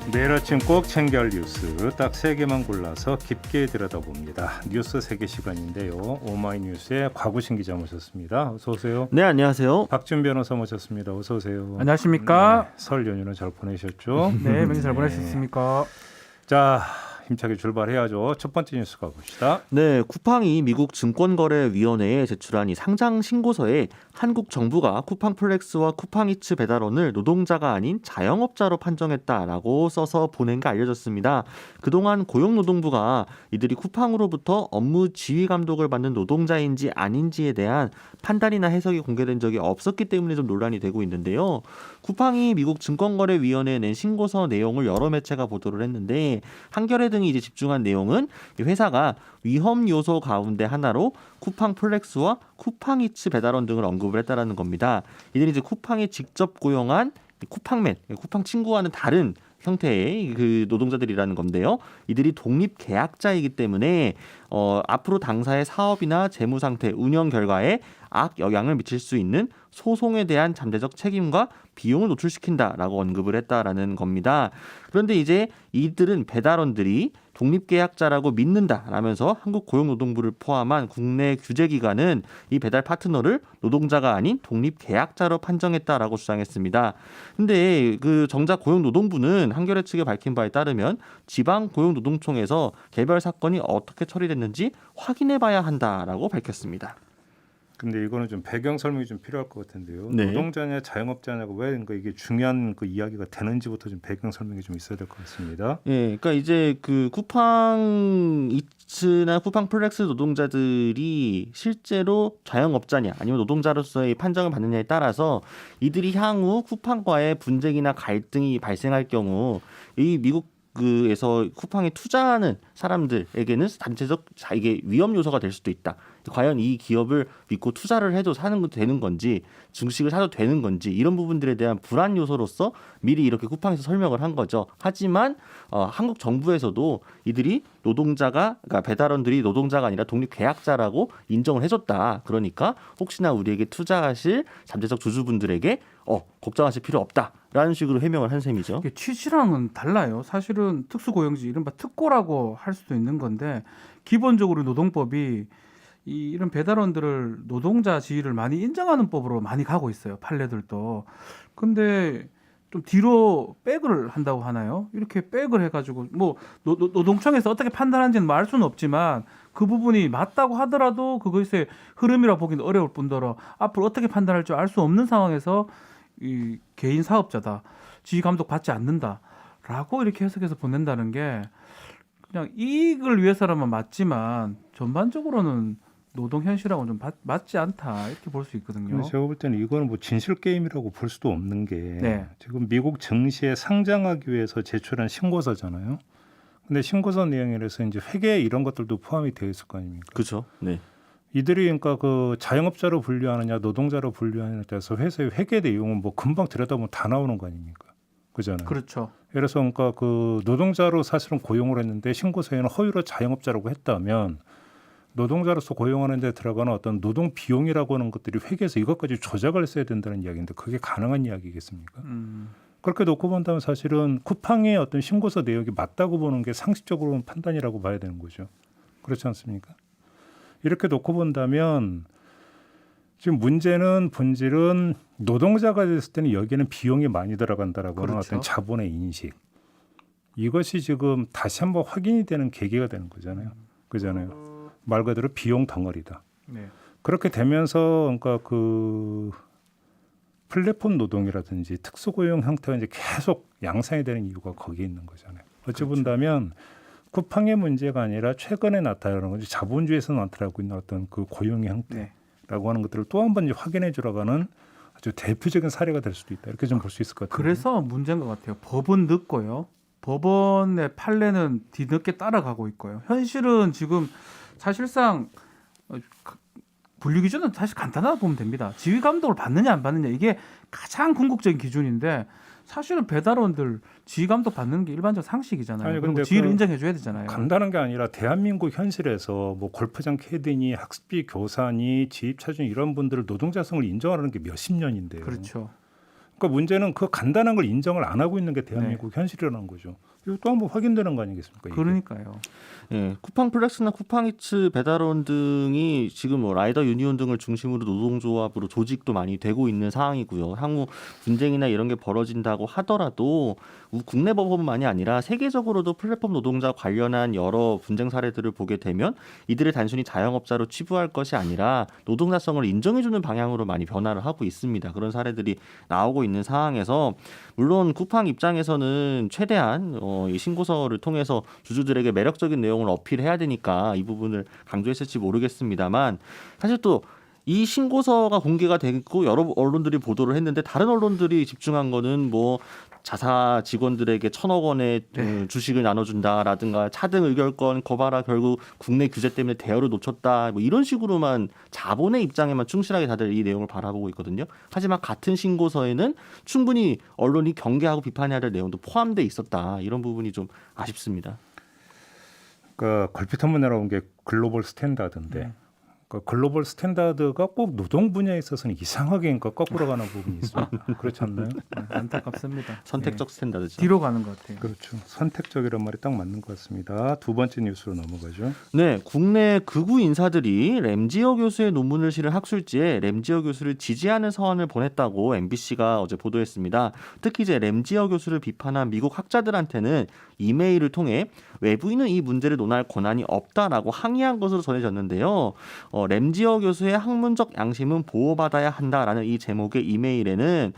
매일 아침 꼭 챙겨야 할 뉴스 딱 3개만 골라서 깊게 들여다봅니다. 뉴스 세계 시간인데요. 오마이뉴스의 곽우신 기자 모셨습니다. 어서 오세요. 네, 안녕하세요. 박준 변호사 모셨습니다. 어서 오세요. 안녕하십니까? 네, 설 연휴는 잘 보내셨죠? 네, 명절 잘 보내셨습니까? 자, 힘차게 출발해야죠. 첫 번째 뉴스 가봅시다. 네, 쿠팡이 미국 증권거래위원회에 제출한 이 상장 신고서에 한국 정부가 쿠팡플렉스와 쿠팡이츠 배달원을 노동자가 아닌 자영업자로 판정했다라고 써서 보낸 게 알려졌습니다. 그동안 고용노동부가 이들이 쿠팡으로부터 업무 지휘 감독을 받는 노동자인지 아닌지에 대한 판단이나 해석이 공개된 적이 없었기 때문에 좀 논란이 되고 있는데요. 쿠팡이 미국 증권거래위원회에 낸 신고서 내용을 여러 매체가 보도를 했는데 한겨레 등이 이제 집중한 내용은 이 회사가 위험 요소 가운데 하나로 쿠팡 플렉스와 쿠팡이츠 배달원 등을 언급을 했다라는 겁니다. 이들이 이제 쿠팡이 직접 고용한 쿠팡맨, 쿠팡 친구와는 다른 형태의 그 노동자들이라는 건데요. 이들이 독립 계약자이기 때문에 앞으로 당사의 사업이나 재무 상태, 운영 결과에 악 영향을 미칠 수 있는 소송에 대한 잠재적 책임과 비용을 노출시킨다라고 언급을 했다라는 겁니다. 그런데 이제 이들은 배달원들이 독립계약자라고 믿는다라면서 한국고용노동부를 포함한 국내 규제기관은 이 배달 파트너를 노동자가 아닌 독립계약자로 판정했다라고 주장했습니다. 근데 그 정작 고용노동부는 한겨레 측에 밝힌 바에 따르면 지방고용노동청에서 개별 사건이 어떻게 처리됐는지 확인해봐야 한다라고 밝혔습니다. 근데 이거는 좀 배경 설명이 좀 필요할 것 같은데요. 네. 노동자냐 자영업자냐가 왜 그러니까 이게 중요한 그 이야기가 되는지부터 좀 배경 설명이 좀 있어야 될 것 같습니다. 예, 그러니까 이제 그 쿠팡 이츠나 쿠팡 플렉스 노동자들이 실제로 자영업자냐 아니면 노동자로서의 판정을 받느냐에 따라서 이들이 향후 쿠팡과의 분쟁이나 갈등이 발생할 경우 이 미국 그에서 쿠팡에 투자하는 사람들에게는 단체적 이게 위험 요소가 될 수도 있다. 과연 이 기업을 믿고 투자를 해도 사는 건 되는 건지 주식을 사도 되는 건지 이런 부분들에 대한 불안 요소로서 미리 이렇게 쿠팡에서 설명을 한 거죠. 하지만 한국 정부에서도 이들이 그러니까 배달원들이 노동자가 아니라 독립 계약자라고 인정을 해줬다. 그러니까 혹시나 우리에게 투자하실 잠재적 주주분들에게 걱정하실 필요 없다라는 식으로 해명을 한 셈이죠. 이게 취지랑은 달라요. 사실은 특수고용지 이른바 특고라고 할 수도 있는 건데 기본적으로 노동법이 이런 배달원들을 노동자 지위를 많이 인정하는 법으로 많이 가고 있어요. 판례들도. 근데 좀 뒤로 백을 한다고 하나요? 이렇게 백을 해가지고 뭐 노동청에서 어떻게 판단하는지는 뭐 알 수는 없지만 그 부분이 맞다고 하더라도 그것의 흐름이라 보기는 어려울 뿐더러 앞으로 어떻게 판단할지 알 수 없는 상황에서 이 개인 사업자다, 지휘 감독 받지 않는다라고 이렇게 해석해서 보낸다는 게 그냥 이익을 위해서라면 맞지만 전반적으로는 노동 현실하고는 좀 맞지 않다 이렇게 볼 수 있거든요. 근데 제가 볼 때는 이거는 뭐 진실 게임이라고 볼 수도 없는 게 네. 지금 미국 증시에 상장하기 위해서 제출한 신고서잖아요. 근데 신고서 내용에서 이제 회계 이런 것들도 포함이 되어 있을 거 아닙니까? 그렇죠. 네. 이들이 그러니까 그 자영업자로 분류하느냐 노동자로 분류하느냐에 따라서 회사의 회계 내용은 뭐 금방 들여다보면 다 나오는 거 아닙니까? 그잖아요. 그렇죠. 예를 들어서 그러니까 그 노동자로 사실은 고용을 했는데 신고서에는 허위로 자영업자라고 했다면 노동자로서 고용하는 데 들어가는 어떤 노동 비용이라고 하는 것들이 회계에서 이것까지 조작을 했어야 된다는 이야기인데 그게 가능한 이야기겠습니까? 그렇게 놓고 본다면 사실은 쿠팡의 어떤 신고서 내용이 맞다고 보는 게 상식적으로는 판단이라고 봐야 되는 거죠. 그렇지 않습니까? 이렇게 놓고 본다면 지금 문제는 본질은 노동자가 됐을 때는 여기에는 비용이 많이 들어간다라고 하는 그렇죠. 어떤 자본의 인식. 이것이 지금 다시 한번 확인이 되는 계기가 되는 거잖아요. 그잖아요. 말 그대로 비용 덩어리다. 네. 그렇게 되면서 그러니까 그 플랫폼 노동이라든지 특수고용 형태가 이제 계속 양산이 되는 이유가 거기에 있는 거잖아요. 어찌 그렇죠. 본다면 쿠팡의 문제가 아니라 최근에 나타나는 건지 자본주의에서 나타나고 있는 어떤 그 고용의 형태라고 네. 하는 것들을 또 한 번 확인해 주러가는 아주 대표적인 사례가 될 수도 있다. 이렇게 좀 볼 수 있을 것 같아요. 그래서 문제인 것 같아요. 법은 늦고요. 법원의 판례는 뒤늦게 따라가고 있고요. 현실은 지금 사실상 분류 기준은 사실 간단하다 보면 됩니다. 지휘 감독을 받느냐 안 받느냐 이게 가장 궁극적인 기준인데 사실은 배달원들 지휘 감독 받는 게 일반적 상식이잖아요. 아니, 그리고 근데 지휘를 그 인정해 줘야 되잖아요. 간단한 게 아니라 대한민국 현실에서 뭐 골프장 캐디니 학습비 교사니 지입차준 이런 분들을 노동자성을 인정하는 게 몇십 년인데요. 그렇죠. 그러니까 문제는 그 간단한 걸 인정을 안 하고 있는 게 대한민국 현실이라는 거죠. 이거 또 한번 확인되는 거 아니겠습니까? 이게. 그러니까요. 예, 쿠팡플렉스나 쿠팡이츠, 배달원 등이 지금 뭐 라이더 유니온 등을 중심으로 노동조합으로 조직도 많이 되고 있는 상황이고요. 향후 분쟁이나 이런 게 벌어진다고 하더라도 국내 법원만이 아니라 세계적으로도 플랫폼 노동자 관련한 여러 분쟁 사례들을 보게 되면 이들을 단순히 자영업자로 치부할 것이 아니라 노동자성을 인정해주는 방향으로 많이 변화를 하고 있습니다. 그런 사례들이 나오고 있는 상황에서 물론 쿠팡 입장에서는 최대한 이 신고서를 통해서 주주들에게 매력적인 내용을 어필해야 되니까 이 부분을 강조했을지 모르겠습니다만 사실 또 이 신고서가 공개가 됐고 여러 언론들이 보도를 했는데 다른 언론들이 집중한 거는 뭐 자사 직원들에게 1,000억 원의 주식을 나눠준다라든가 차등 의결권 거봐라 결국 국내 규제 때문에 대여를 놓쳤다 뭐 이런 식으로만 자본의 입장에만 충실하게 다들 이 내용을 바라보고 있거든요. 하지만 같은 신고서에는 충분히 언론이 경계하고 비판해야 될 내용도 포함돼 있었다. 이런 부분이 좀 아쉽습니다. 그러니까 걸핏하면 나온 게 글로벌 스탠다드인데 그러니까 글로벌 스탠다드가 꼭 노동 분야에 있어서는 이상하게 그러니까 거꾸로 가는 부분이 있어요. 그렇지 않나요? 안타깝습니다. 선택적 스탠다드죠. 뒤로 가는 것 같아요. 그렇죠. 선택적이란 말이 딱 맞는 것 같습니다. 두 번째 뉴스로 넘어가죠. 네, 국내 극우 인사들이 램지어 교수의 논문을 실은 학술지에 램지어 교수를 지지하는 서한을 보냈다고 MBC가 어제 보도했습니다. 특히 이제 램지어 교수를 비판한 미국 학자들한테는 이메일을 통해 외부인은 이 문제를 논할 권한이 없다라고 항의한 것으로 전해졌는데요. 램지어 교수의 학문적 양심은 보호받아야 한다라는 이 제목의 이메일에는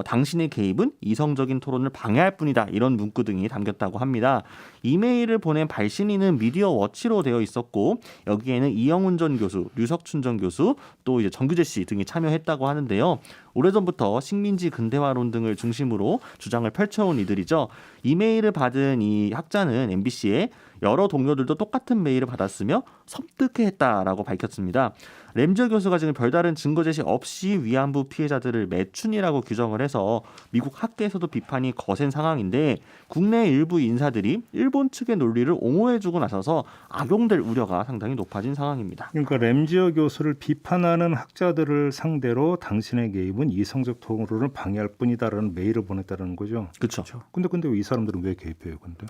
당신의 개입은 이성적인 토론을 방해할 뿐이다 이런 문구 등이 담겼다고 합니다. 이메일을 보낸 발신인은 미디어 워치로 되어 있었고 여기에는 이영훈 전 교수, 류석춘 전 교수, 또 이제 정규재 씨 등이 참여했다고 하는데요. 오래전부터 식민지 근대화론 등을 중심으로 주장을 펼쳐온 이들이죠. 이메일을 받은 이 학자는 MBC에 여러 동료들도 똑같은 메일을 받았으며 섬뜩해했다라고 밝혔습니다. 램지어 교수가 지금 별다른 증거 제시 없이 위안부 피해자들을 매춘이라고 규정을 해서 미국 학계에서도 비판이 거센 상황인데 국내 일부 인사들이 일본 측의 논리를 옹호해주고 나서서 악용될 우려가 상당히 높아진 상황입니다. 그러니까 램지어 교수를 비판하는 학자들을 상대로 당신의 개입은 이성적 토론을 방해할 뿐이다라는 메일을 보냈다는 거죠. 그렇죠. 근데 왜 이 사람들은 왜 개입해요? 근데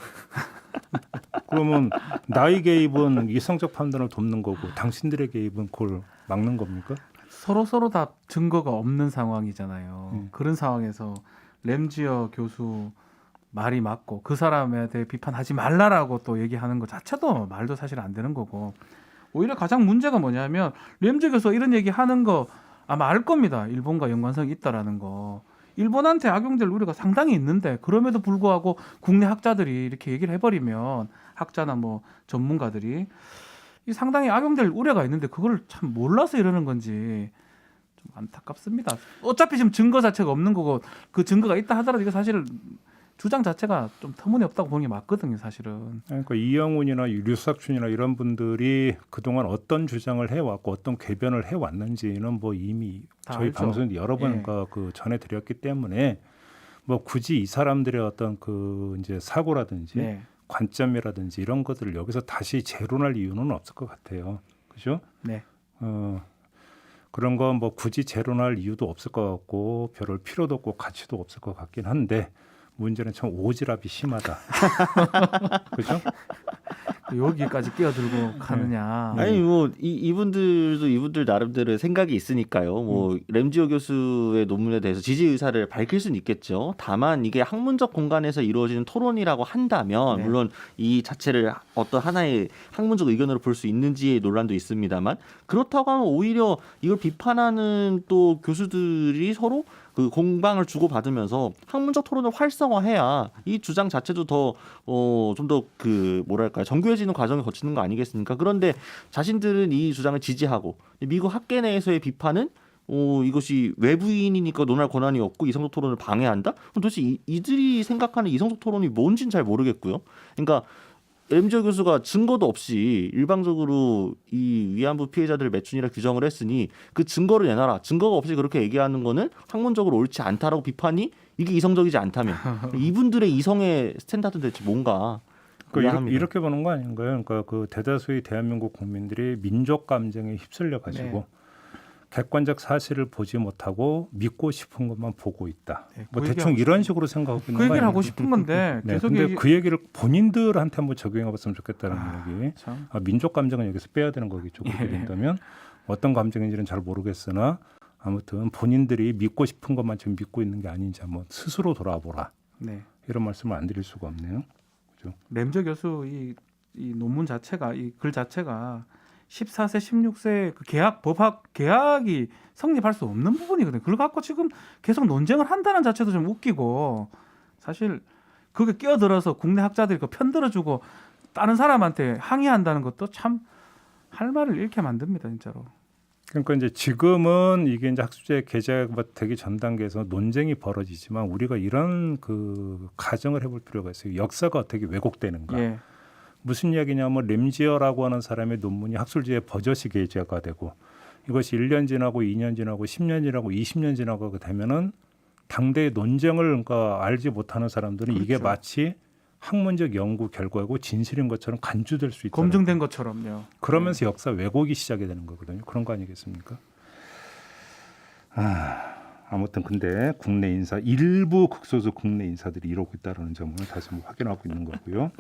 그러면 나의 개입은 이성적 판단을 돕는 거고 당신들의 개입은 그걸 막는 겁니까? 서로 다 증거가 없는 상황이잖아요. 그런 상황에서 램지어 교수 말이 맞고 그 사람에 대해 비판하지 말라라고 또 얘기하는 것 자체도 말도 사실 안 되는 거고 오히려 가장 문제가 뭐냐면 램지어 교수가 이런 얘기하는 거 아마 알 겁니다. 일본과 연관성이 있다라는 거. 일본한테 악용될 우려가 상당히 있는데 그럼에도 불구하고 국내 학자들이 이렇게 얘기를 해버리면 학자나 뭐 전문가들이 이 상당히 악용될 우려가 있는데 그걸 참 몰라서 이러는 건지 좀 안타깝습니다. 어차피 지금 증거 자체가 없는 거고 그 증거가 있다 하더라도 이거 사실 주장 자체가 좀 터무니없다고 보는 게 맞거든요, 사실은. 그러니까 이영훈이나 류석춘이나 이런 분들이 그동안 어떤 주장을 해왔고 어떤 궤변을 해왔는지는 뭐 이미 저희 알죠. 방송에 여러 번 그 전해드렸기 때문에 뭐 굳이 이 사람들의 어떤 그 이제 사고라든지 관점이라든지 이런 것들을 여기서 다시 재론할 이유는 없을 것 같아요. 그죠? 네. 그런 거 뭐 굳이 재론할 이유도 없을 것 같고 별로 필요도 없고 가치도 없을 것 같긴 한데 문제는 참 오지랖이 심하다. 그죠? 여기까지 끼어들고 가느냐. 아니 뭐 이분들도 이분들 나름대로의 생각이 있으니까요. 뭐 램지어 교수의 논문에 대해서 지지 의사를 밝힐 수는 있겠죠. 다만 이게 학문적 공간에서 이루어지는 토론이라고 한다면 물론 이 자체를 어떤 하나의 학문적 의견으로 볼 수 있는지의 논란도 있습니다만 그렇다고 하면 오히려 이걸 비판하는 또 교수들이 서로 그 공방을 주고받으면서 학문적 토론을 활성화해야 이 주장 자체도 더 좀 더 그 뭐랄까요 정교해지는 과정을 거치는 거 아니겠습니까? 그런데 자신들은 이 주장을 지지하고 미국 학계 내에서의 비판은 이것이 외부인이니까 논할 권한이 없고 이성적 토론을 방해한다? 그럼 도대체 이들이 생각하는 이성적 토론이 뭔지는 잘 모르겠고요. 그러니까 램지어 교수가 증거도 없이 일방적으로 이 위안부 피해자들을 매춘이라 규정을 했으니 그 증거를 내놔라. 증거가 없이 그렇게 얘기하는 거는 학문적으로 옳지 않다라고 비판이 이게 이성적이지 않다면 이분들의 이성의 스탠다드는 대체 뭔가 그러니까 이렇게 보는 거 아닌가요? 그러니까 그 대다수의 대한민국 국민들이 민족 감정에 휩쓸려 가지고 객관적 사실을 보지 못하고 믿고 싶은 것만 보고 있다. 네, 뭐 그 대충 얘기하고 이런 식으로 생각하고 있는 그 거 얘기를 아니에요? 하고 싶은 건데 네, 계속 근데 그 얘기를 본인들한테 한번 적용해봤으면 좋겠다는 얘기. 참. 민족 감정은 여기서 빼야 되는 거겠죠. 그렇게 예. 된다면 어떤 감정인지는 잘 모르겠으나 아무튼 본인들이 믿고 싶은 것만 지금 믿고 있는 게 아닌지 한번 스스로 돌아보라. 네. 이런 말씀을 안 드릴 수가 없네요. 그죠? 램저 교수 이 논문 자체가 이 글 자체가 14세, 16세 그 법학 계약이 성립할 수 없는 부분이거든요. 그걸 갖고 지금 계속 논쟁을 한다는 자체도 좀 웃기고 사실 그게 끼어들어서 국내 학자들이 그 편들어주고 다른 사람한테 항의한다는 것도 참 할 말을 잃게 만듭니다, 진짜로. 그러니까 이제 지금은 이게 이제 학술제 개정이 되기 전 단계에서 논쟁이 벌어지지만 우리가 이런 그 가정을 해볼 필요가 있어요. 역사가 어떻게 왜곡되는가. 예. 무슨 이야기냐면 램지어라고 하는 사람의 논문이 학술지에 버젓이 게재가 되고 이것이 1년 지나고 2년 지나고 10년 지나고 20년 지나고 되면은 당대의 논쟁을 그러니까 알지 못하는 사람들은 이게 그렇죠. 마치 학문적 연구 결과고 진실인 것처럼 간주될 수 있다. 검증된 것처럼요. 그러면서 역사 왜곡이 시작이 되는 거거든요. 그런 거 아니겠습니까? 아무튼 근데 국내 인사 일부 극소수 국내 인사들이 이러고 있다는 점을 다시 한번 확인하고 있는 거고요.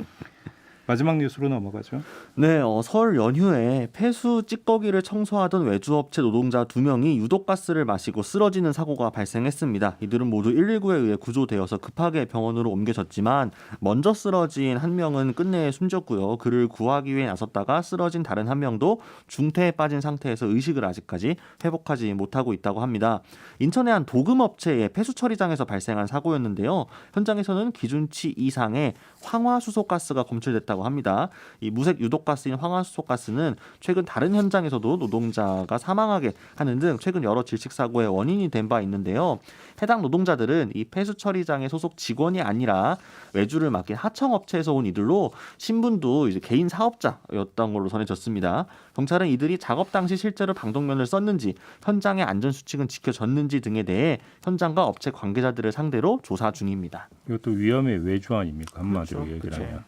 마지막 뉴스로 넘어가죠. 네, 설 연휴에 폐수 찌꺼기를 청소하던 외주업체 노동자 2명이 유독가스를 마시고 쓰러지는 사고가 발생했습니다. 이들은 모두 119에 의해 구조되어서 급하게 병원으로 옮겨졌지만 먼저 쓰러진 한 명은 끝내 숨졌고요. 그를 구하기 위해 나섰다가 쓰러진 다른 한 명도 중태에 빠진 상태에서 의식을 아직까지 회복하지 못하고 있다고 합니다. 인천의 한 도금업체의 폐수 처리장에서 발생한 사고였는데요. 현장에서는 기준치 이상의 황화수소가스가 검출됐다고 합니다. 이 무색 유독가스인 황화수소가스는 최근 다른 현장에서도 노동자가 사망하게 하는 등 최근 여러 질식 사고의 원인이 된 바 있는데요. 해당 노동자들은 이 폐수 처리장의 소속 직원이 아니라 외주를 맡긴 하청업체에서 온 이들로 신분도 이제 개인 사업자였던 걸로 전해졌습니다. 경찰은 이들이 작업 당시 실제로 방독면을 썼는지 현장의 안전 수칙은 지켜졌는지 등에 대해 현장과 업체 관계자들을 상대로 조사 중입니다. 이것도 위험의 외주 아닙니까? 한마디로 그렇죠. 얘기를 그렇죠. 하면.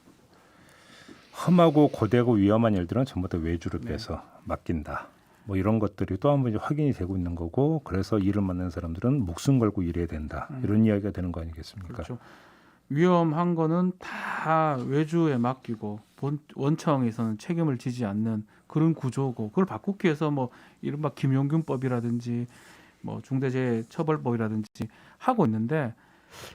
험하고 고되고 위험한 일들은 전부 다 외주를 빼서 맡긴다. 뭐 이런 것들이 또 한 번 확인이 되고 있는 거고 그래서 일을 맡는 사람들은 목숨 걸고 일해야 된다. 이런 이야기가 되는 거 아니겠습니까? 그렇죠. 위험한 거는 다 외주에 맡기고 원청에서는 책임을 지지 않는 그런 구조고 그걸 바꾸기 위해서 뭐 이른바 김용균법이라든지 뭐 중대재해처벌법이라든지 하고 있는데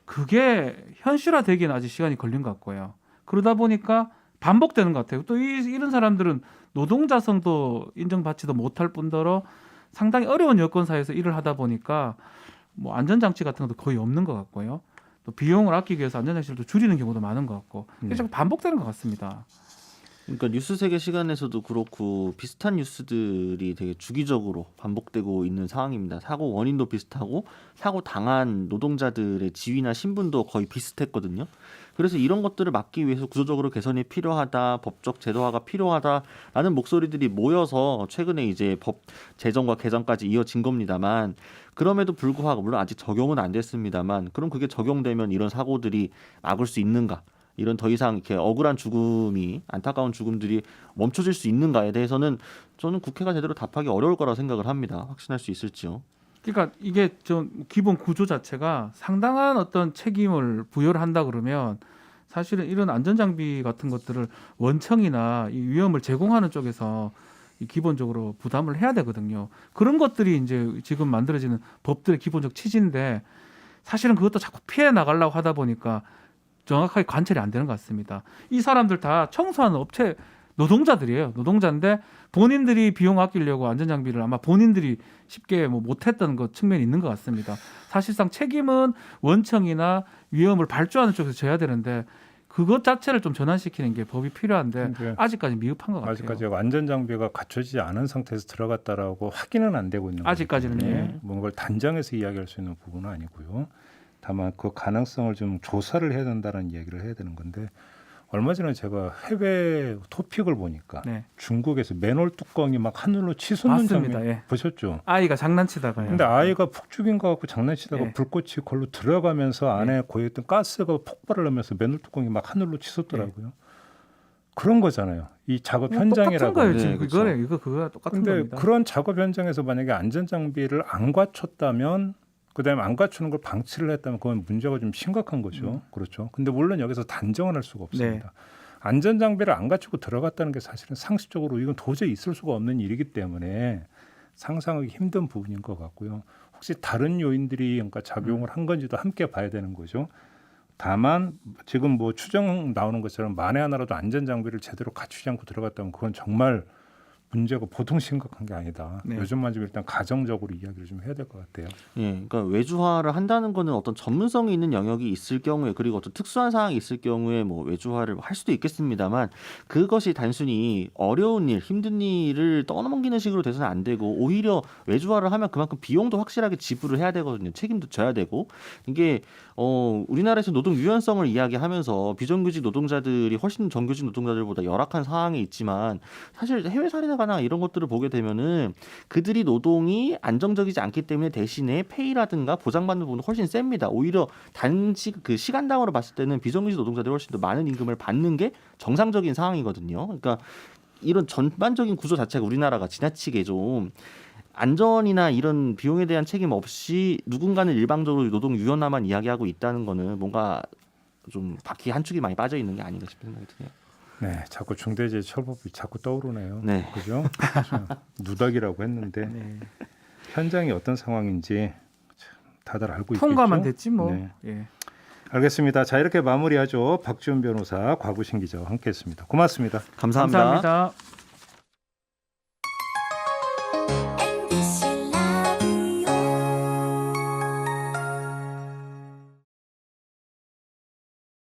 그게 현실화되기는 아직 시간이 걸린 것 같고요. 그러다 보니까 반복되는 것 같아요. 또 이런 사람들은 노동자성도 인정받지도 못할 뿐더러 상당히 어려운 여건사에서 일을 하다 보니까 뭐 안전장치 같은 것도 거의 없는 것 같고요. 또 비용을 아끼기 위해서 안전장치를 또 줄이는 경우도 많은 것 같고 이게 자꾸 반복되는 것 같습니다. 그러니까 뉴스 세계 시간에서도 그렇고 비슷한 뉴스들이 되게 주기적으로 반복되고 있는 상황입니다. 사고 원인도 비슷하고 사고 당한 노동자들의 지위나 신분도 거의 비슷했거든요. 그래서 이런 것들을 막기 위해서 구조적으로 개선이 필요하다, 법적 제도화가 필요하다라는 목소리들이 모여서 최근에 이제 법 제정과 개정까지 이어진 겁니다만 그럼에도 불구하고 물론 아직 적용은 안 됐습니다만 그럼 그게 적용되면 이런 사고들이 막을 수 있는가? 이런 더 이상 이렇게 억울한 죽음이 안타까운 죽음들이 멈춰질 수 있는가에 대해서는 저는 국회가 제대로 답하기 어려울 거라 생각을 합니다. 확신할 수 있을지요. 그러니까 이게 좀 기본 구조 자체가 상당한 어떤 책임을 부여를 한다 그러면 사실은 이런 안전장비 같은 것들을 원청이나 이 위험을 제공하는 쪽에서 이 기본적으로 부담을 해야 되거든요. 그런 것들이 이제 지금 만들어지는 법들의 기본적 취지인데 사실은 그것도 자꾸 피해 나가려고 하다 보니까 정확하게 관찰이 안 되는 것 같습니다. 이 사람들 다 청소하는 업체 노동자들이에요. 노동자인데 본인들이 비용 아끼려고 안전장비를 아마 본인들이 쉽게 뭐 못했던 것 측면이 있는 것 같습니다. 사실상 책임은 원청이나 위험을 발주하는 쪽에서 져야 되는데 그것 자체를 좀 전환시키는 게 법이 필요한데 근데 아직까지 미흡한 것 같아요. 아직까지 안전 장비가 갖춰지지 않은 상태에서 들어갔다라고 확인은 안 되고 있는 거죠. 아직까지는 예. 뭔가를 단정해서 이야기할 수 있는 부분은 아니고요. 다만 그 가능성을 좀 조사를 해야 된다는 이야기를 해야 되는 건데 얼마 전에 제가 해외 토픽을 보니까 네. 중국에서 맨홀 뚜껑이 막 하늘로 치솟는 맞습니다. 장면 예. 보셨죠? 아이가 장난치다가요. 근데 아이가 폭죽인 것 같고 장난치다가 예. 불꽃이 걸로 들어가면서 안에 고여있던 가스가 폭발을 하면서 맨홀 뚜껑이 막 하늘로 치솟더라고요. 그런 거잖아요. 이 작업 똑같은 현장이라고. 거예요 네, 지금 그쵸. 그거래 그거가 똑같은 근데 겁니다. 그런 작업 현장에서 만약에 안전 장비를 안 갖췄다면 그다음에 안 갖추는 걸 방치를 했다면 그건 문제가 좀 심각한 거죠. 그렇죠. 근데 물론 여기서 단정은 할 수가 없습니다. 안전 장비를 안 갖추고 들어갔다는 게 사실은 상식적으로 이건 도저히 있을 수가 없는 일이기 때문에 상상하기 힘든 부분인 것 같고요. 혹시 다른 요인들이 그러니까 작용을 한 건지도 함께 봐야 되는 거죠. 다만 지금 뭐 추정 나오는 것처럼 만에 하나라도 안전 장비를 제대로 갖추지 않고 들어갔다면 그건 정말 문제가 보통 심각한 게 아니다. 네. 요즘만 좀 일단 가정적으로 이야기를 좀 해야 될 것 같아요. 예, 그러니까 외주화를 한다는 거는 어떤 전문성이 있는 영역이 있을 경우에 그리고 어떤 특수한 상황이 있을 경우에 뭐 외주화를 할 수도 있겠습니다만 그것이 단순히 어려운 일, 힘든 일을 떠넘기는 식으로 돼서는 안 되고 오히려 외주화를 하면 그만큼 비용도 확실하게 지불을 해야 되거든요. 책임도 져야 되고 이게 우리나라에서 노동 유연성을 이야기하면서 비정규직 노동자들이 훨씬 정규직 노동자들보다 열악한 상황에 있지만 사실 해외 사례나 이런 것들을 보게 되면은 그들이 노동이 안정적이지 않기 때문에 대신에 페이라든가 보장받는 부분은 훨씬 셉니다. 오히려 단식 그 시간당으로 봤을 때는 비정규직 노동자들이 훨씬 더 많은 임금을 받는 게 정상적인 상황이거든요. 그러니까 이런 전반적인 구조 자체가 우리나라가 지나치게 좀 안전이나 이런 비용에 대한 책임 없이 누군가는 일방적으로 노동 유연화만 이야기하고 있다는 거는 뭔가 좀 바퀴 한 축이 많이 빠져 있는 게 아닌가 싶은 생각이 드네요. 네, 자꾸 중대재해처벌법이 자꾸 떠오르네요. 네. 그죠? 누닥이라고 했는데 네. 현장이 어떤 상황인지 참 다들 알고 통과만 있겠죠. 됐지 뭐. 네. 예. 알겠습니다. 자 이렇게 마무리하죠. 박지훈 변호사, 곽우신 기자와 함께했습니다. 고맙습니다. 감사합니다. 감사합니다.